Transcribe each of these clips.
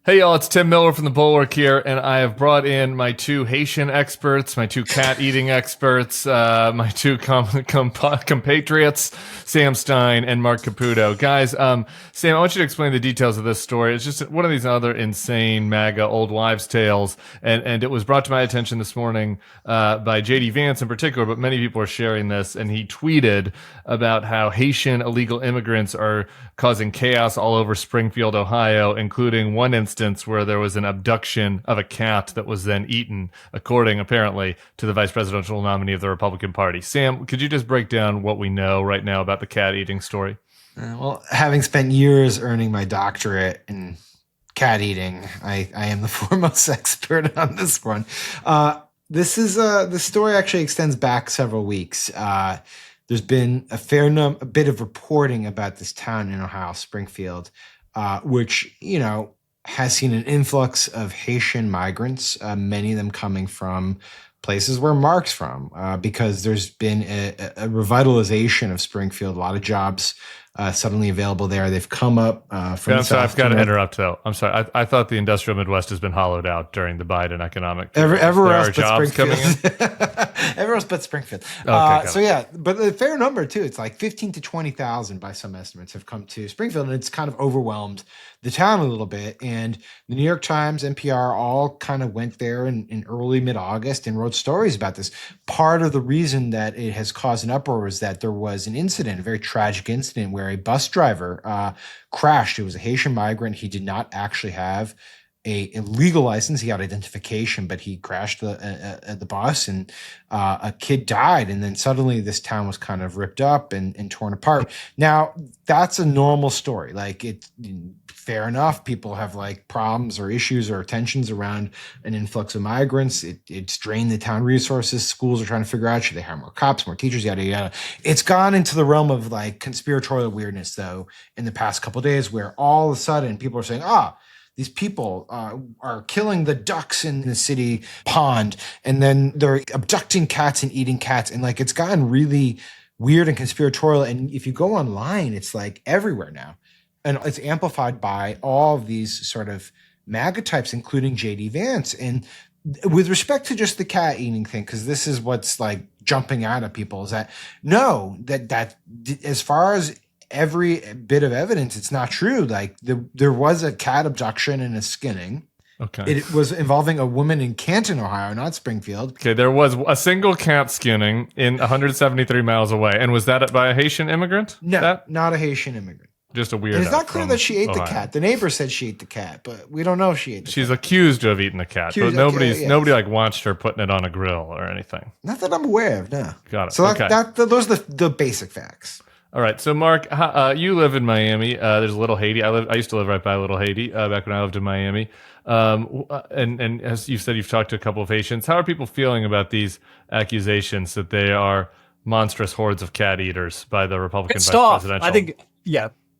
Hey y'all, it's Tim Miller from the Bulwark here, and I have brought in my two Haitian experts, my two cat-eating experts, my two compatriots, Sam Stein and Marc Caputo. Guys, Sam, I want you to explain the details of this story. It's just one of these other insane MAGA old wives' tales, and it was brought to my attention this morning by J.D. Vance in particular, but many people are sharing this, and he tweeted about how Haitian illegal immigrants are causing chaos all over Springfield, Ohio, including one instance where there was an abduction of a cat that was then eaten, according apparently to the vice presidential nominee of the Republican Party. Sam, could you just break down what we know right now about the cat eating story? Well, having spent years earning my doctorate in cat eating, I am the foremost expert on this one. The story actually extends back several weeks. There's been a bit of reporting about this town in Ohio, Springfield, which, has seen an influx of Haitian migrants, many of them coming from places where Marc's from, because there's been a revitalization of Springfield, a lot of jobs suddenly available there. They've come up from I'm sorry, I've got to interrupt, though. I'm sorry. I thought the industrial Midwest has been hollowed out during the Biden economic. Everywhere else but Springfield. Everywhere else but Springfield. But a fair number, too. It's like 15 to 20,000 by some estimates have come to Springfield, and it's kind of overwhelmed the town a little bit. And the New York Times, NPR, all kind of went there in early mid-August and wrote stories about this. Part of the reason that it has caused an uproar is that there was an incident, a very tragic incident, where a bus driver crashed. It was a Haitian migrant. He did not actually have a legal license. He had identification, but he crashed the bus, and a kid died. And then suddenly this town was kind of ripped up and torn apart. Now, that's a normal story. Like, it's fair enough. People have like problems or issues or tensions around an influx of migrants. It's drained the town resources. Schools are trying to figure out, should they hire more cops, more teachers, yada, yada. It's gone into the realm of like conspiratorial weirdness, though, in the past couple of days, where all of a sudden people are saying, these people are killing the ducks in the city pond, and then they're abducting cats and eating cats. And like, it's gotten really weird and conspiratorial. And if you go online, it's like everywhere now. And it's amplified by all of these sort of MAGA types, including J.D. Vance. And with respect to just the cat eating thing, because this is what's like jumping out at people, is that that as far as every bit of evidence, it's not true. Like, there was a cat abduction and a skinning. Okay. It was involving a woman in Canton, Ohio, not Springfield. Okay, there was a single cat skinning in 173 miles away. And was that by a Haitian immigrant? No, not a Haitian immigrant. Just a weirdo. And it's not clear that she ate Ohio. The cat. The neighbor said she ate the cat, but we don't know if she ate the cat. She's accused of eating the cat, but nobody like watched her putting it on a grill or anything. Not that I'm aware of, no. Got it. So okay. Those are the basic facts. All right. So, Marc, you live in Miami. There's a Little Haiti. I used to live right by Little Haiti back when I lived in Miami. And as you said, you've talked to a couple of Haitians. How are people feeling about these accusations that they are monstrous hordes of cat eaters by the Republican vice presidential? I think,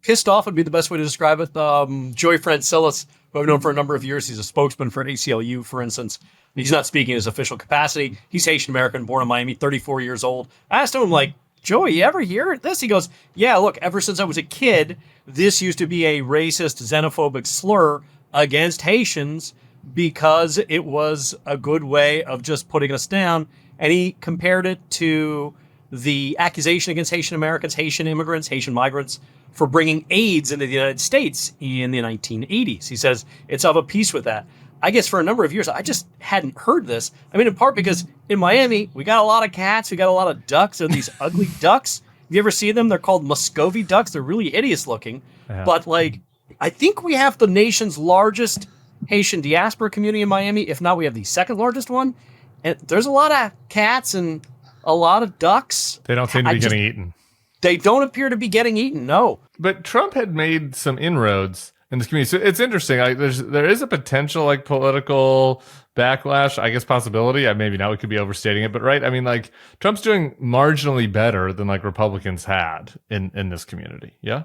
pissed off would be the best way to describe it. Joey Francilis, who I've known for a number of years, he's a spokesman for ACLU, for instance. He's not speaking in his official capacity. He's Haitian American, born in Miami, 34 years old. I asked him, like, Joey, you ever hear this? He goes, yeah, look, ever since I was a kid, this used to be a racist, xenophobic slur against Haitians because it was a good way of just putting us down. And he compared it to the accusation against Haitian Americans, Haitian immigrants, Haitian migrants for bringing AIDS into the United States in the 1980s. He says it's of a piece with that. I guess for a number of years, I just hadn't heard this. I mean, in part because in Miami, we got a lot of cats. We got a lot of ducks. They're these ugly ducks. Have you ever seen them? They're called Muscovy ducks. They're really hideous looking. Yeah. But like, I think we have the nation's largest Haitian diaspora community in Miami. If not, we have the second largest one. And there's a lot of cats and a lot of ducks. They don't seem to be getting eaten. They don't appear to be getting eaten, no. But Trump had made some inroads in this community. So it's interesting. Like, there is a potential like political backlash, I guess possibility. Maybe now we could be overstating it, but right. I mean, like, Trump's doing marginally better than like Republicans had in this community. Yeah.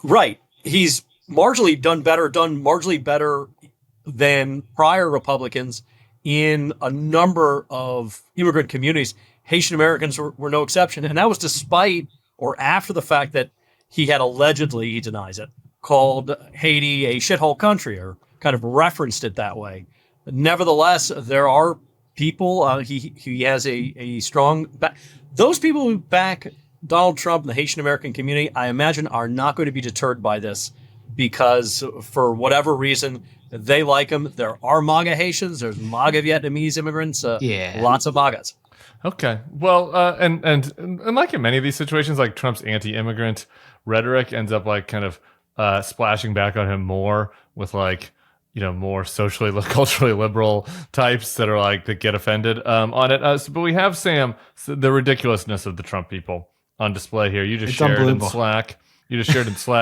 Right. He's marginally done marginally better than prior Republicans in a number of immigrant communities. Haitian Americans were no exception. And that was despite or after the fact that he had allegedly, he denies it, called Haiti a shithole country or kind of referenced it that way. Nevertheless, there are people, he has a strong back. Those people who back Donald Trump and the Haitian American community, I imagine, are not going to be deterred by this because for whatever reason, they like him. There are MAGA Haitians. There's MAGA Vietnamese immigrants. Lots of MAGAs. Okay. Well, and like in many of these situations, like Trump's anti-immigrant rhetoric ends up like kind of splashing back on him more with like, more socially, culturally liberal types that are like, that get offended on it. But we have, Sam, the ridiculousness of the Trump people on display here. You just shared in Slack.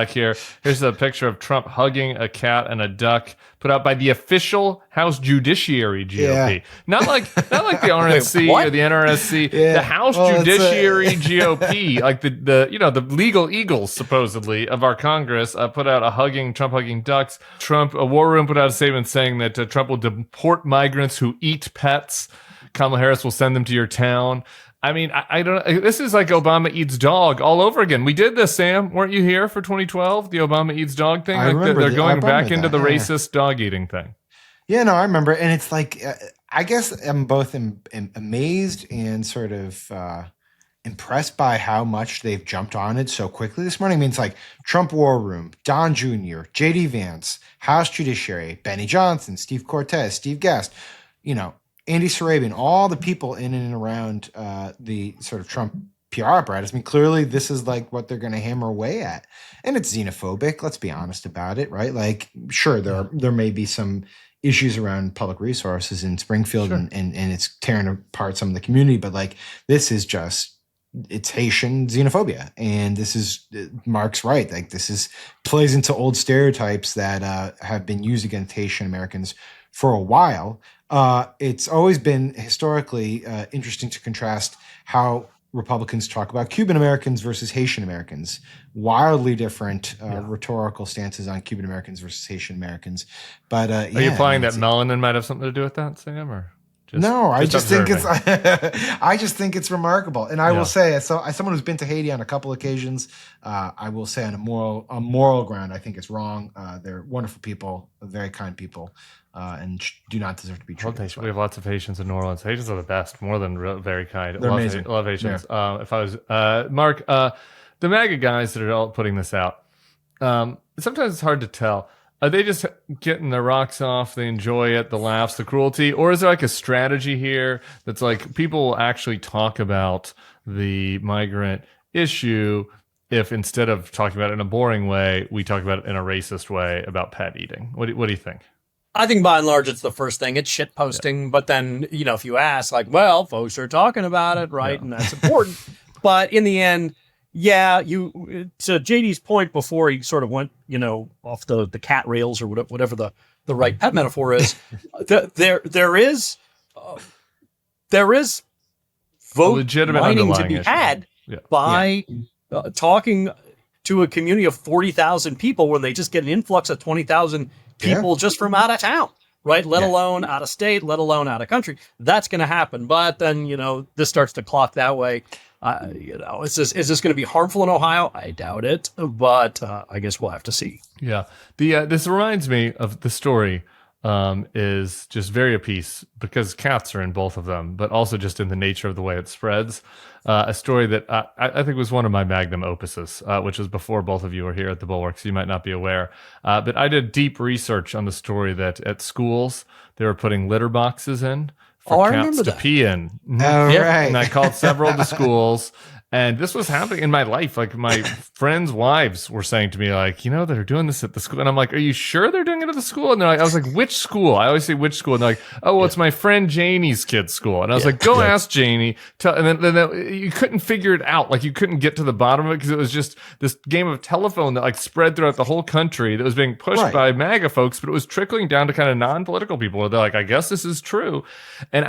Here. Here's a picture of Trump hugging a cat and a duck put out by the official House Judiciary GOP. Yeah. Not like the RNC or the NRSC. Yeah. The House Judiciary GOP, like the legal eagles supposedly of our Congress, put out a Trump hugging ducks. A War Room put out a statement saying that Trump will deport migrants who eat pets. Kamala Harris will send them to your town. I mean, I don't. This is like Obama eats dog all over again. We did this, Sam. Weren't you here for 2012? The Obama eats dog thing. They're going back into the racist dog eating thing. Yeah, no, I remember, and it's like I guess I'm both amazed and sort of impressed by how much they've jumped on it so quickly this morning. I mean, it's like Trump War Room, Don Jr., J.D. Vance, House Judiciary, Benny Johnson, Steve Cortez, Steve Gast, Andy Sarabian, all the people in and around the sort of Trump PR apparatus. I mean, clearly this is like what they're going to hammer away at. And it's xenophobic. Let's be honest about it, right? Like, sure, there may be some issues around public resources in Springfield, sure, and it's tearing apart some of the community. But like, this is just, it's Haitian xenophobia. And this is, Mark's right. Like, plays into old stereotypes that have been used against Haitian Americans for a while. It's always been historically interesting to contrast how Republicans talk about Cuban Americans versus Haitian Americans. Wildly different rhetorical stances on Cuban Americans versus Haitian Americans. But are you implying that melanin might have something to do with that, Sam? Or I just think it's remarkable. And I will say, as someone who's been to Haiti on a couple occasions, I will say on a moral ground, I think it's wrong. They're wonderful people, very kind people. And do not deserve to be treated. We have lots of Haitians in New Orleans. Haitians are the best, more than very kind. They're amazing. Love Haitians. Yeah. If I was Mark, the MAGA guys that are all putting this out, sometimes it's hard to tell. Are they just getting their rocks off? They enjoy it, the laughs, the cruelty, or is there like a strategy here that's like people will actually talk about the migrant issue if instead of talking about it in a boring way, we talk about it in a racist way about pet eating? What do you think? I think by and large, it's the first thing. It's shit posting. Yeah. But then, if you ask, like, well, folks are talking about it, right? Yeah. And that's important. But in the end, to JD's point before he sort of went, off the cat rails or whatever the right pet metaphor is, there is vote legitimate mining to be had by talking to a community of 40,000 people when they just get an influx of 20,000 people just from out of town, right? Let alone out of state, let alone out of country. That's going to happen. But then, this starts to clock that way. Is this going to be harmful in Ohio? I doubt it, but I guess we'll have to see. Yeah. This reminds me of the story is just very apiece because cats are in both of them, but also just in the nature of the way it spreads. A story that I think was one of my magnum opuses, which was before both of you were here at the Bulwark, so you might not be aware. But I did deep research on the story that at schools they were putting litter boxes in for cats to pee in. Mm-hmm. Oh, right. And I called several of the schools. And this was happening in my life. Like my friends' wives were saying to me, like, they're doing this at the school. And I'm like, are you sure they're doing it at the school? And I was like, which school? I always say which school. And they're like, oh, well, it's my friend Janie's kid's school. And I was like, go ask Janie. And then you couldn't figure it out. Like you couldn't get to the bottom of it because it was just this game of telephone that like spread throughout the whole country that was being pushed by MAGA folks, but it was trickling down to kind of non-political people where they're like, I guess this is true. And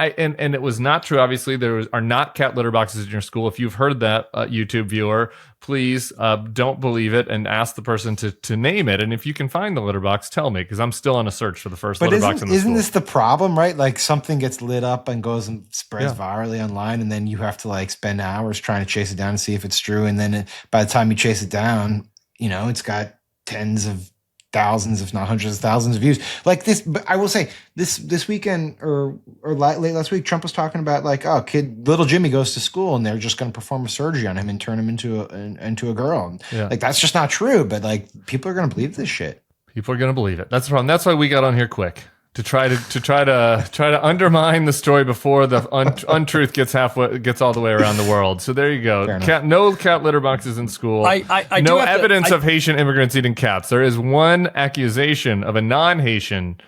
it was not true. Obviously, are not cat litter boxes in your school. If you've heard that, YouTube viewer, please don't believe it and ask the person to name it. And if you can find the litter box, tell me, because I'm still on a search for the first litter box in the school. Isn't this the problem, right? Like something gets lit up and goes and spreads virally online, and then you have to like spend hours trying to chase it down and see if it's true. And then by the time you chase it down, it's got tens of thousands, if not hundreds of thousands of views. Like this, but I will say this weekend or late last week, Trump was talking about like, oh, little Jimmy goes to school and they're just going to perform a surgery on him and turn him into a girl. And like that's just not true. But like people are going to believe this shit. People are going to believe it. That's the problem. That's why we got on here quick. To try to undermine the story before the untruth gets all the way around the world. So there you go. No cat litter boxes in school. No evidence of Haitian immigrants eating cats. There is one accusation of a non-Haitian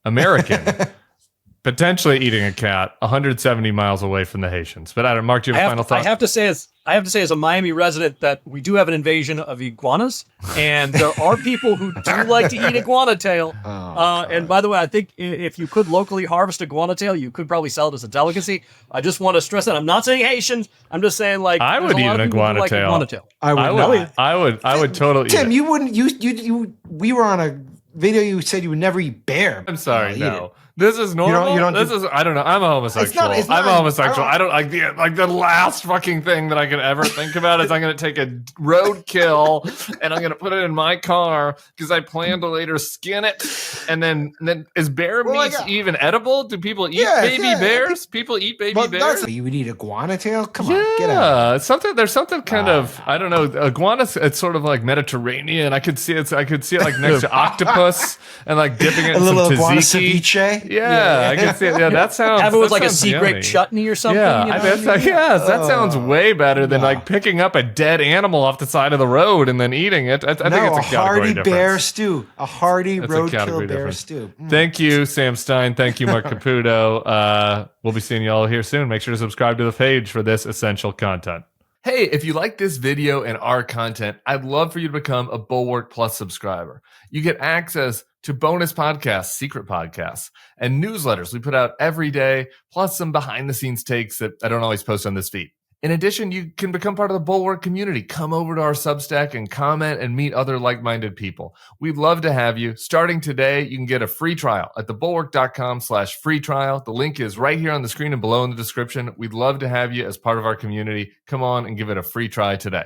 American potentially eating a cat 170 miles away from the Haitians. But I don't. Mark, do you have a final thought? I have to say as a Miami resident that we do have an invasion of iguanas, and there are people who do like to eat iguana tail. And by the way, I think if you could locally harvest iguana tail, you could probably sell it as a delicacy. I just want to stress that I'm not saying Haitians. I'm just saying like I would eat an iguana tail. I would totally. Tim, eat it. You wouldn't. We were on a video. You said you would never eat bear. I'm sorry. No. This is normal. I don't know. I'm a homosexual. It's not, I'm a homosexual. I don't like the last fucking thing that I could ever think about is I'm going to take a roadkill and I'm going to put it in my car because I plan to later skin it. And then is bear meat even edible? Do people eat baby bears? People eat baby bears? You would eat iguana tail? Come on, get out. There's something kind of, I don't know. Iguana, it's sort of like Mediterranean. I could see it like next to octopus and like dipping it in some tzatziki. Ceviche. Yeah, I can see it. Yeah, that sounds. Have it with like a sea grape chutney or something. Yeah, that sounds way better than like picking up a dead animal off the side of the road and then eating it. I think it's a category difference. Bear stew, a hearty roadkill bear stew. Thank you, Sam Stein. Thank you, Marc Caputo. We'll be seeing you all here soon. Make sure to subscribe to the page for this essential content. Hey, if you like this video and our content, I'd love for you to become a Bulwark Plus subscriber. You get access to bonus podcasts, secret podcasts, and newsletters we put out every day, plus some behind-the-scenes takes that I don't always post on this feed. In addition, you can become part of the Bulwark community. Come over to our Substack and comment and meet other like-minded people. We'd love to have you. Starting today, you can get a free trial at thebulwark.com/free trial. The link is right here on the screen and below in the description. We'd love to have you as part of our community. Come on and give it a free try today.